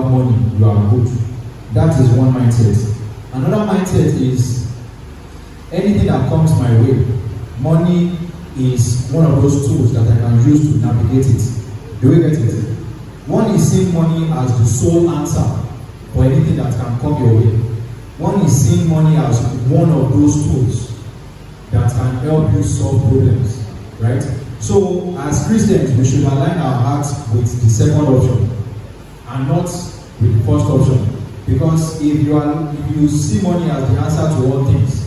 have money, you are good. That is one mindset. Another mindset is anything that comes my way, money is one of those tools that I can use to navigate it. Do we get it? One is seeing money as the sole answer for anything that can come your way. One is seeing money as one of those tools that can help you solve problems, right? So as Christians, we should align our hearts with the second option and not with the first option. Because if you see money as the answer to all things,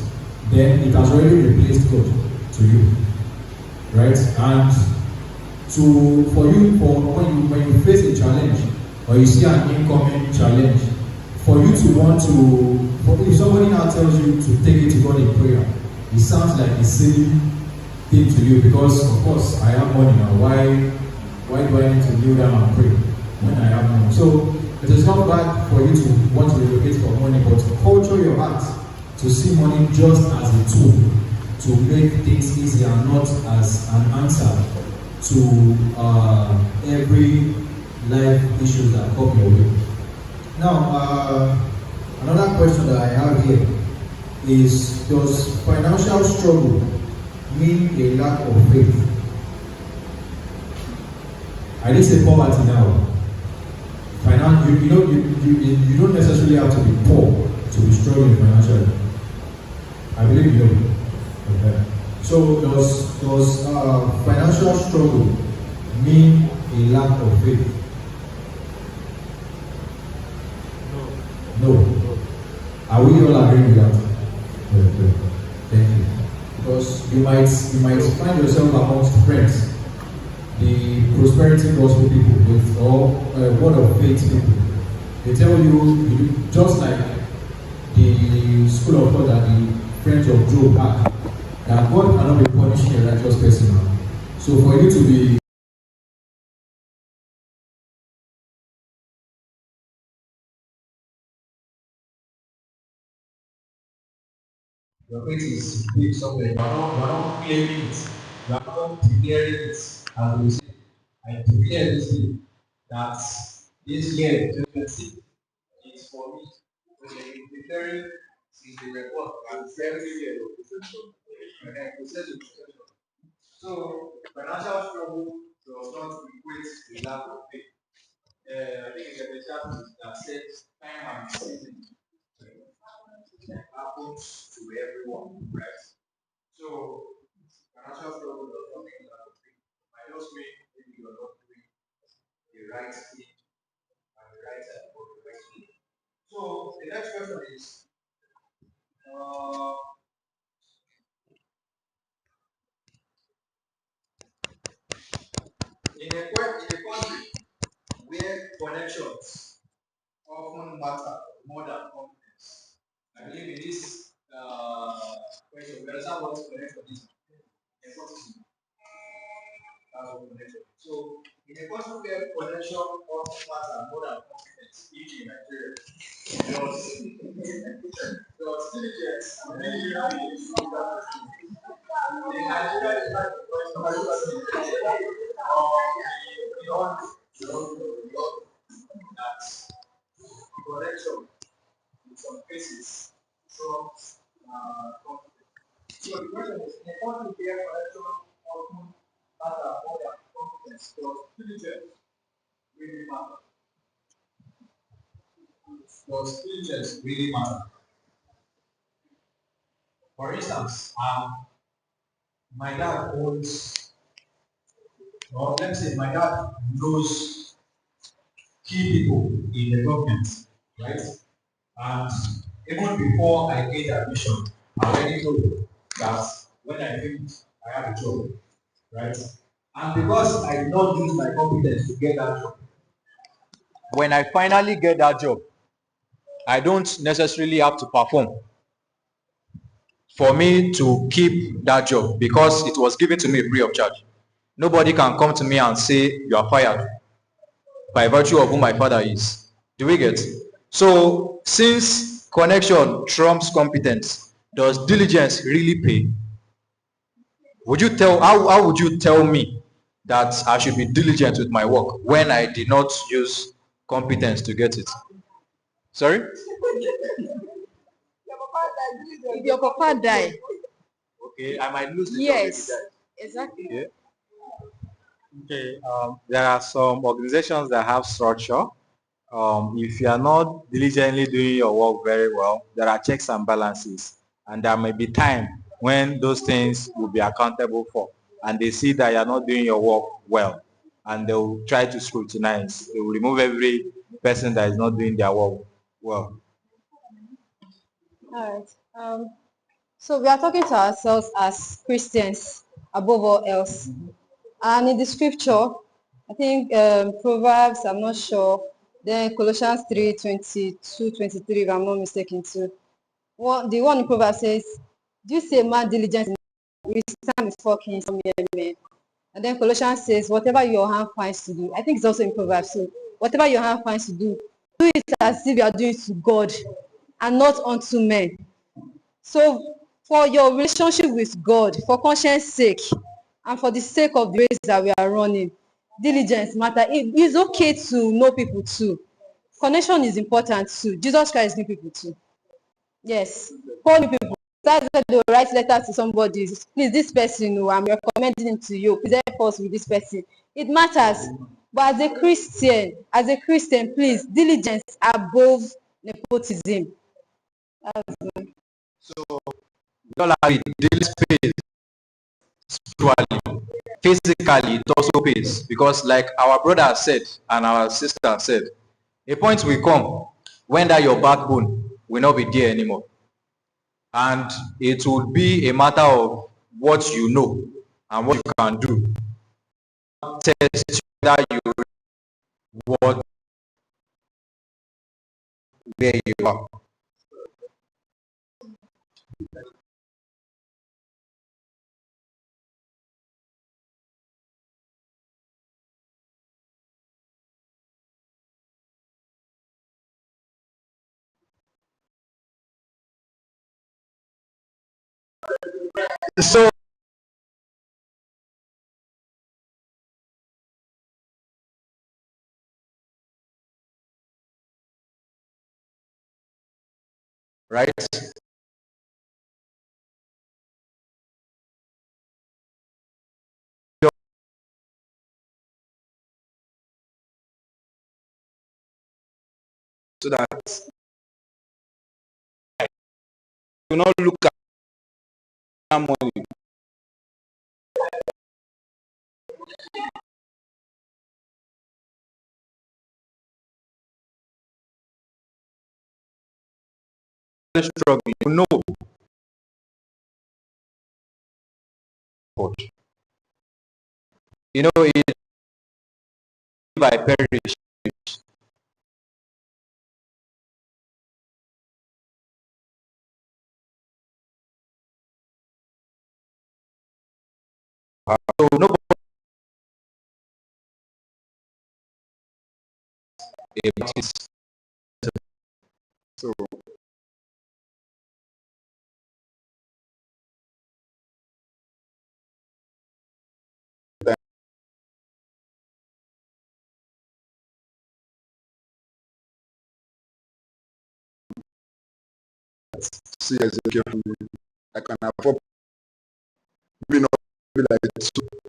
then it has already replaced God to you, right? And when you face a challenge or you see an incoming challenge, for you to want to, if somebody now tells you to take it to God in prayer, it sounds like a silly thing to you because of course I have money now. Why do I need to kneel down and pray when I have money? So it is not bad for you to want to relocate for money, but culture your heart to see money just as a tool to make things easier and not as an answer to every life issues that come your way. Now, another question that I have here is, does financial struggle mean a lack of faith? I didn't say poverty now. You don't necessarily have to be poor to be struggling financially. I believe you know. Okay. So does financial struggle mean a lack of faith? No. Are we all agreeing with that? Okay. Thank you. Because you might find yourself amongst friends, the prosperity gospel people, or word of faith people. They tell you, just like the school of thought that the friends of Job had, that God cannot be punishing a righteous person now. So for you to be your faith is big somewhere, you are not claiming it, you are not declaring it, as we say. I declare this day that this year 2020 is for me. So they are declaring since they were born and every year and then process of protection. So financial struggle does not equate to lack of faith. I think it's a chapter that says time and season happens to everyone, right? So financial struggle does not mean lack of faith. I just mean maybe you are not doing the right thing at the right time for the right thing. So the next question is in a country where connections often matter more than confidence. I believe in this question, we understand what connection is. Nepotism. That's what connection. So, in a country where connection often matter more than confidence, e.g., Nigeria, does diligence really in Nigeria is not the question beyond that correction in some cases trumps confidence. So the question is, in a country where correction often matter more than confidence, does diligence really matter? Does diligence really matter? For instance, my dad owns, or let's say my dad knows key people in the government, right? And even before I get admission, I already know that when I finish, I have a job, right? And because I did not use my competence to get that job, when I finally get that job, I don't necessarily have to perform for me to keep that job because it was given to me free of charge. Nobody can come to me and say you are fired by virtue of who my father is. Do we get? So since connection trumps competence, does diligence really pay? Would you tell how would you tell me that I should be diligent with my work when I did not use competence to get it. Sorry? If your papa die. Okay, I might lose the yes, job. exactly. Okay. Okay. There are some organizations that have structure. If you are not diligently doing your work very well, there are checks and balances, and there may be time when those things will be accountable for, and they see that you are not doing your work well, and they will try to scrutinize. They will remove every person that is not doing their work well. All right. So we are talking to ourselves as Christians above all else. And in the scripture, I think Proverbs, I'm not sure, then Colossians 3:22-23, if I'm not mistaken too. The one in Proverbs says, do you say man diligent in his time is fucking some men? And then Colossians says, whatever your hand finds to do, I think it's also in Proverbs, so whatever your hand finds to do it as if you are doing it to God and not unto men. So for your relationship with God, for conscience sake, and for the sake of the race that we are running, diligence matter. It's okay to know people too. Connection is important too. Jesus Christ knew people too. Yes. Call new people. That's why they will write letters to somebody. Please, this person, I'm recommending him to you. Please help us with this person. It matters. But as a Christian, please, diligence above nepotism. So we all agree, daily space spiritually, physically, it also pays, because like our brother said and our sister said, a point will come when that your backbone will not be there anymore, and it will be a matter of what you know and what you can do. Test whether you what where you are. So right, so that you not look at money. Struggling, you know, you know it by perish. So nobody is so see as carefully. I can afford maybe not be like two